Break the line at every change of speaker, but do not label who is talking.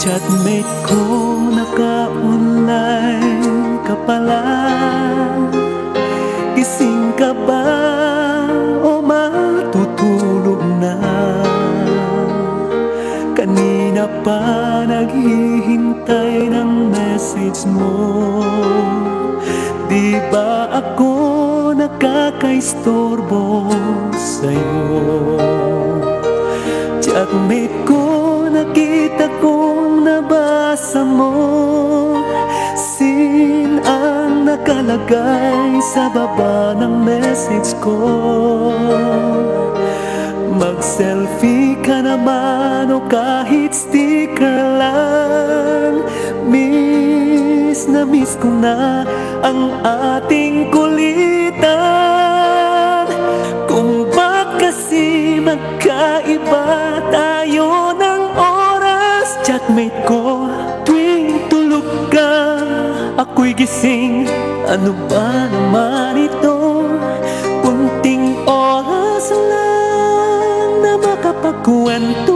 Chatmate ko, naka-online ka pala. Gising ka ba o matutulog na? Kanina pa naghihintay ng message mo. Di ba ako nakakaistorbo sa'yo? Chatmate ko, nakita kong nabasa mo. Sin ang nakalagay sa baba ng message ko. Mag-selfie ka naman o kahit sticker lang. Miss na miss ko na ang ating kulitan. Kung ba kasi magkaiba tayo ng oras, chatmate ko, tuwing tulog ka, ako'y gising. Ano ba naman ito? Kunting oras lang na makapagkwento.